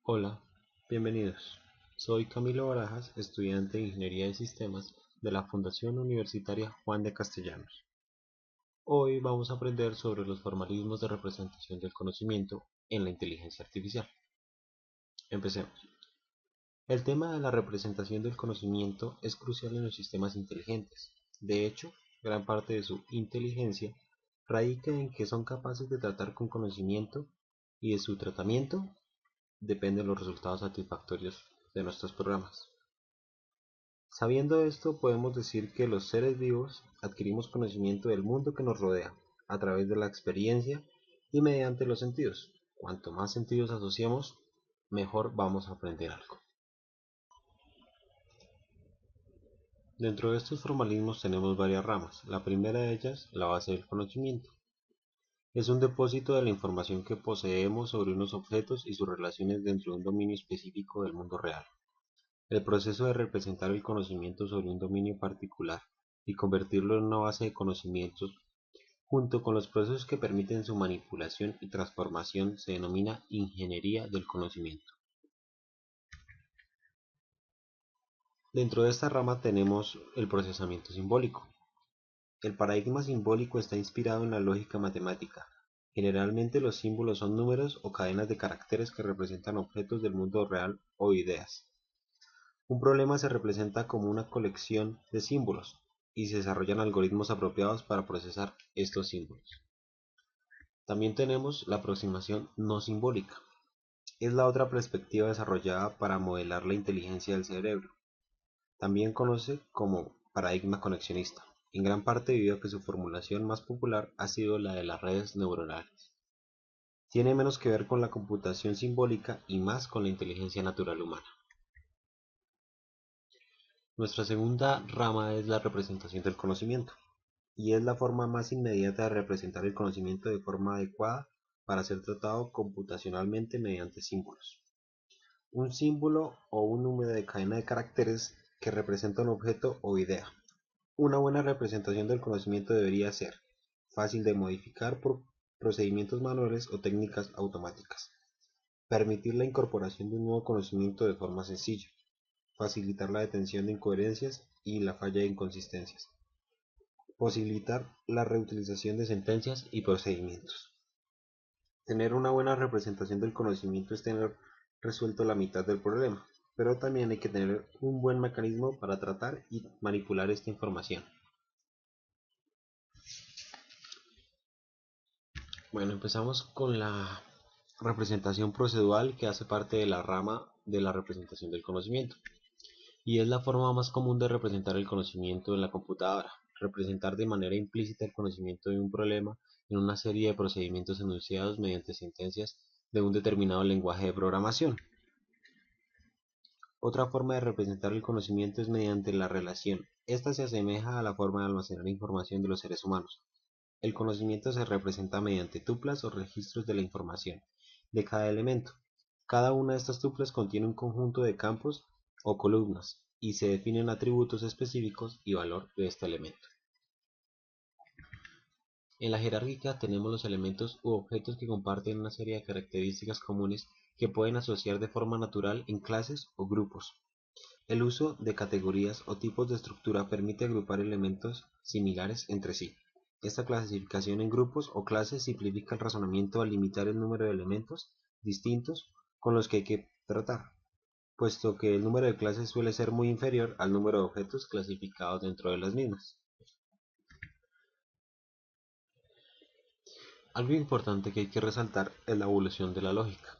Hola, bienvenidos. Soy Camilo Barajas, estudiante de Ingeniería de Sistemas de la Fundación Universitaria Juan de Castellanos. Hoy vamos a aprender sobre los formalismos de representación del conocimiento en la inteligencia artificial. Empecemos. El tema de la representación del conocimiento es crucial en los sistemas inteligentes. De hecho, gran parte de su inteligencia radica en que son capaces de tratar con conocimiento y de su tratamiento dependen los resultados satisfactorios de nuestros programas. Sabiendo esto, podemos decir que los seres vivos adquirimos conocimiento del mundo que nos rodea a través de la experiencia y mediante los sentidos. Cuanto más sentidos asociamos, mejor vamos a aprender algo. Dentro de estos formalismos tenemos varias ramas. La primera de ellas, la base del conocimiento. Es un depósito de la información que poseemos sobre unos objetos y sus relaciones dentro de un dominio específico del mundo real. El proceso de representar el conocimiento sobre un dominio particular y convertirlo en una base de conocimientos, junto con los procesos que permiten su manipulación y transformación, se denomina ingeniería del conocimiento. Dentro de esta rama tenemos el procesamiento simbólico. El paradigma simbólico está inspirado en la lógica matemática. Generalmente los símbolos son números o cadenas de caracteres que representan objetos del mundo real o ideas. Un problema se representa como una colección de símbolos, y se desarrollan algoritmos apropiados para procesar estos símbolos. También tenemos la aproximación no simbólica. Es la otra perspectiva desarrollada para modelar la inteligencia del cerebro. También conoce como paradigma conexionista, en gran parte debido a que su formulación más popular ha sido la de las redes neuronales. Tiene menos que ver con la computación simbólica y más con la inteligencia natural humana. Nuestra segunda rama es la representación del conocimiento, y es la forma más inmediata de representar el conocimiento de forma adecuada para ser tratado computacionalmente mediante símbolos. Un símbolo o un número de cadena de caracteres que representa un objeto o idea. Una buena representación del conocimiento debería ser fácil de modificar por procedimientos manuales o técnicas automáticas. Permitir la incorporación de un nuevo conocimiento de forma sencilla. Facilitar la detención de incoherencias y la falla de inconsistencias. Posibilitar la reutilización de sentencias y procedimientos. Tener una buena representación del conocimiento es tener resuelto la mitad del problema, pero también hay que tener un buen mecanismo para tratar y manipular esta información. Bueno, empezamos con la representación procedural, que hace parte de la rama de la representación del conocimiento, y es la forma más común de representar el conocimiento en la computadora. Representar de manera implícita el conocimiento de un problema en una serie de procedimientos enunciados mediante sentencias de un determinado lenguaje de programación. Otra forma de representar el conocimiento es mediante la relación. Esta se asemeja a la forma de almacenar información de los seres humanos. El conocimiento se representa mediante tuplas o registros de la información de cada elemento. Cada una de estas tuplas contiene un conjunto de campos o columnas, y se definen atributos específicos y valor de este elemento. En la jerárquica tenemos los elementos u objetos que comparten una serie de características comunes que pueden asociar de forma natural en clases o grupos. El uso de categorías o tipos de estructura permite agrupar elementos similares entre sí. Esta clasificación en grupos o clases simplifica el razonamiento al limitar el número de elementos distintos con los que hay que tratar, puesto que el número de clases suele ser muy inferior al número de objetos clasificados dentro de las mismas. Algo importante que hay que resaltar es la evolución de la lógica.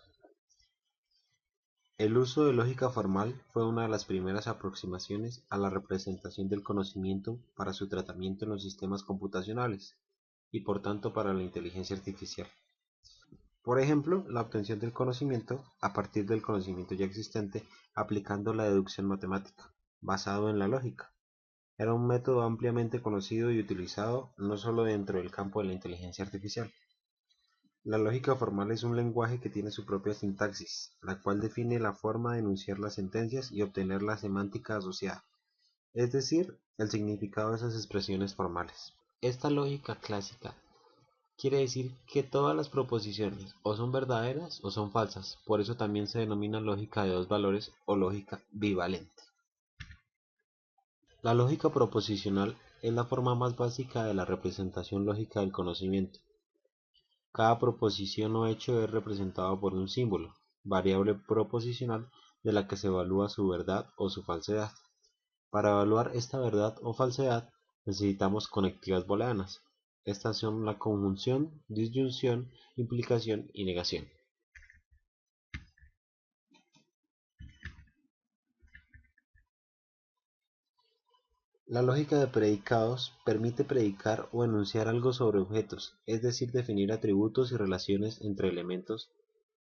El uso de lógica formal fue una de las primeras aproximaciones a la representación del conocimiento para su tratamiento en los sistemas computacionales y por tanto para la inteligencia artificial. Por ejemplo, la obtención del conocimiento a partir del conocimiento ya existente aplicando la deducción matemática, basado en la lógica. Era un método ampliamente conocido y utilizado no solo dentro del campo de la inteligencia artificial. La lógica formal es un lenguaje que tiene su propia sintaxis, la cual define la forma de enunciar las sentencias y obtener la semántica asociada, es decir, el significado de esas expresiones formales. Esta lógica clásica Quiere decir que todas las proposiciones o son verdaderas o son falsas, por eso también se denomina lógica de dos valores o lógica bivalente. La lógica proposicional es la forma más básica de la representación lógica del conocimiento. Cada proposición o hecho es representado por un símbolo, variable proposicional de la que se evalúa su verdad o su falsedad. Para evaluar esta verdad o falsedad necesitamos conectivas booleanas. Estas son la conjunción, disyunción, implicación y negación. La lógica de predicados permite predicar o enunciar algo sobre objetos, es decir, definir atributos y relaciones entre elementos.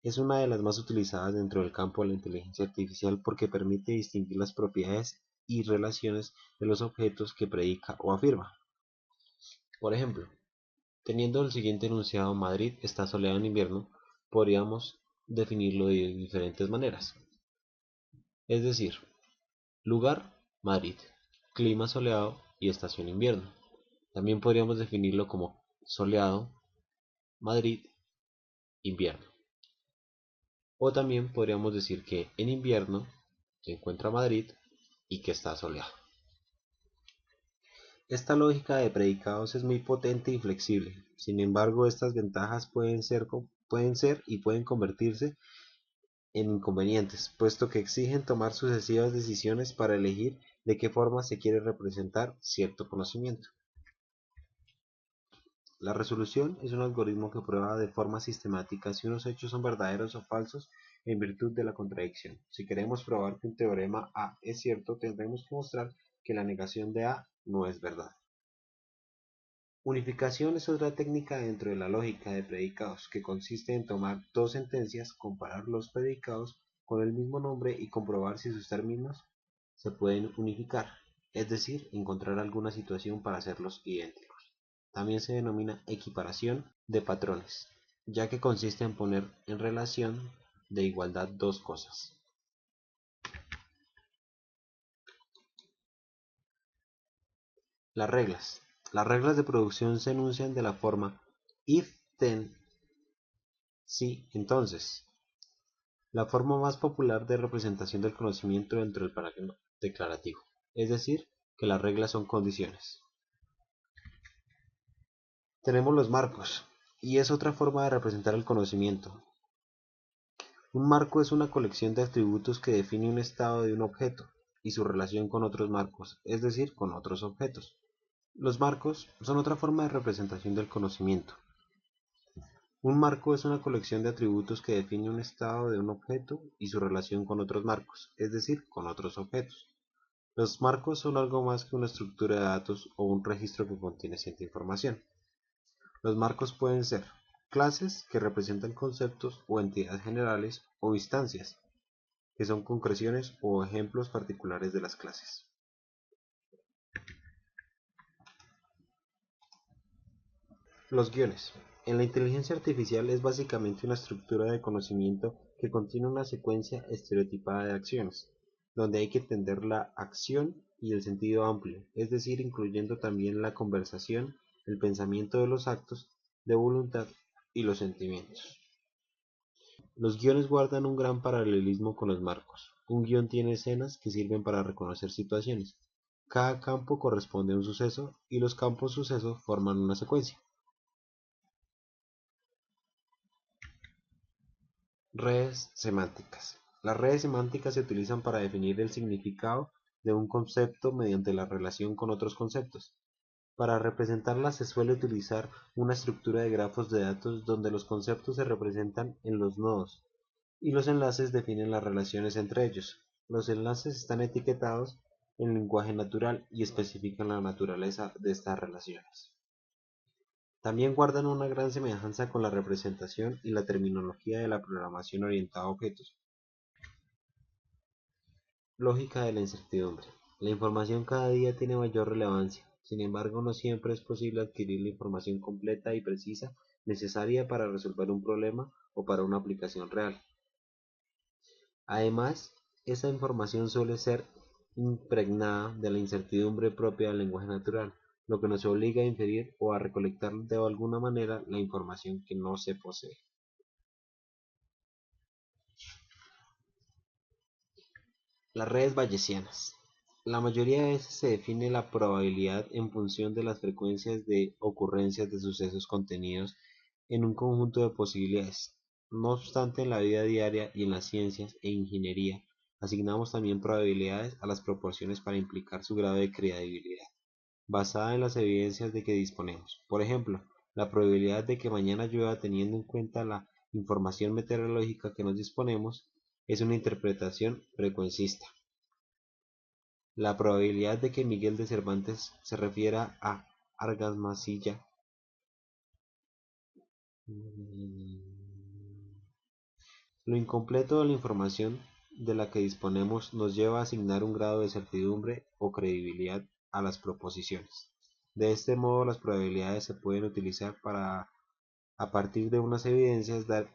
Es una de las más utilizadas dentro del campo de la inteligencia artificial porque permite distinguir las propiedades y relaciones de los objetos que predica o afirma. Por ejemplo, teniendo el siguiente enunciado: Madrid está soleado en invierno, podríamos definirlo de diferentes maneras. Es decir, lugar, Madrid, clima soleado y estación invierno. También podríamos definirlo como soleado, Madrid, invierno. O también podríamos decir que en invierno se encuentra Madrid y que está soleado. Esta lógica de predicados es muy potente y flexible. Sin embargo, estas ventajas pueden ser y pueden convertirse en inconvenientes, puesto que exigen tomar sucesivas decisiones para elegir de qué forma se quiere representar cierto conocimiento. La resolución es un algoritmo que prueba de forma sistemática si unos hechos son verdaderos o falsos en virtud de la contradicción. Si queremos probar que un teorema A es cierto, tendremos que mostrar que la negación de A no es verdad. Unificación es otra técnica dentro de la lógica de predicados, que consiste en tomar dos sentencias, comparar los predicados con el mismo nombre y comprobar si sus términos se pueden unificar, es decir, encontrar alguna situación para hacerlos idénticos. También se denomina equiparación de patrones, ya que consiste en poner en relación de igualdad dos cosas. Las reglas. Las reglas de producción se enuncian de la forma if then, si entonces. La forma más popular de representación del conocimiento dentro del parágrafo declarativo, es decir, que las reglas son condiciones. Tenemos los marcos, y es otra forma de representar el conocimiento. Un marco es una colección de atributos que define un estado de un objeto y su relación con otros marcos, es decir, con otros objetos. Los marcos son otra forma de representación del conocimiento. Un marco es una colección de atributos que define un estado de un objeto y su relación con otros marcos, es decir, con otros objetos. Los marcos son algo más que una estructura de datos o un registro que contiene cierta información. Los marcos pueden ser clases, que representan conceptos o entidades generales, o instancias, que son concreciones o ejemplos particulares de las clases. Los guiones. En la inteligencia artificial es básicamente una estructura de conocimiento que contiene una secuencia estereotipada de acciones, donde hay que entender la acción y el sentido amplio, es decir, incluyendo también la conversación, el pensamiento de los actos de voluntad y los sentimientos. Los guiones guardan un gran paralelismo con los marcos. Un guión tiene escenas que sirven para reconocer situaciones. Cada campo corresponde a un suceso y los campos suceso forman una secuencia. Redes semánticas. Las redes semánticas se utilizan para definir el significado de un concepto mediante la relación con otros conceptos. Para representarlas se suele utilizar una estructura de grafos de datos donde los conceptos se representan en los nodos y los enlaces definen las relaciones entre ellos. Los enlaces están etiquetados en lenguaje natural y especifican la naturaleza de estas relaciones. También guardan una gran semejanza con la representación y la terminología de la programación orientada a objetos. Lógica de la incertidumbre. La información cada día tiene mayor relevancia, sin embargo no siempre es posible adquirir la información completa y precisa necesaria para resolver un problema o para una aplicación real. Además, esa información suele ser impregnada de la incertidumbre propia del lenguaje natural, lo que nos obliga a inferir o a recolectar de alguna manera la información que no se posee. Las redes bayesianas. La mayoría de veces se define la probabilidad en función de las frecuencias de ocurrencias de sucesos contenidos en un conjunto de posibilidades. No obstante, en la vida diaria y en las ciencias e ingeniería, asignamos también probabilidades a las proporciones para implicar su grado de credibilidad, basada en las evidencias de que disponemos. Por ejemplo, la probabilidad de que mañana llueva teniendo en cuenta la información meteorológica que nos disponemos es una interpretación frecuencista. La probabilidad de que Miguel de Cervantes se refiera a Argamasilla lo incompleto de la información de la que disponemos nos lleva a asignar un grado de certidumbre o credibilidad a las proposiciones. De este modo, las probabilidades se pueden utilizar para, a partir de unas evidencias, dar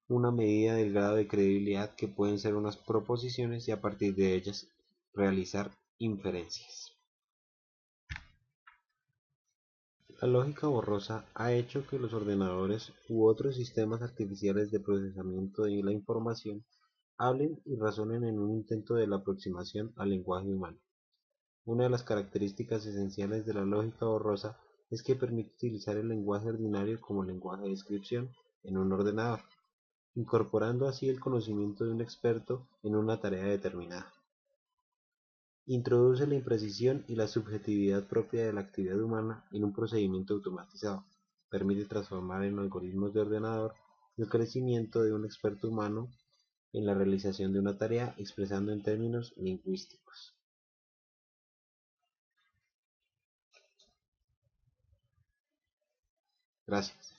una medida del grado de credibilidad que pueden ser unas proposiciones y a partir de ellas realizar inferencias. La lógica borrosa ha hecho que los ordenadores u otros sistemas artificiales de procesamiento de la información hablen y razonen en un intento de la aproximación al lenguaje humano. Una de las características esenciales de la lógica borrosa es que permite utilizar el lenguaje ordinario como lenguaje de descripción en un ordenador, incorporando así el conocimiento de un experto en una tarea determinada. Introduce la imprecisión y la subjetividad propia de la actividad humana en un procedimiento automatizado. Permite transformar en algoritmos de ordenador el crecimiento de un experto humano en la realización de una tarea expresando en términos lingüísticos. Gracias.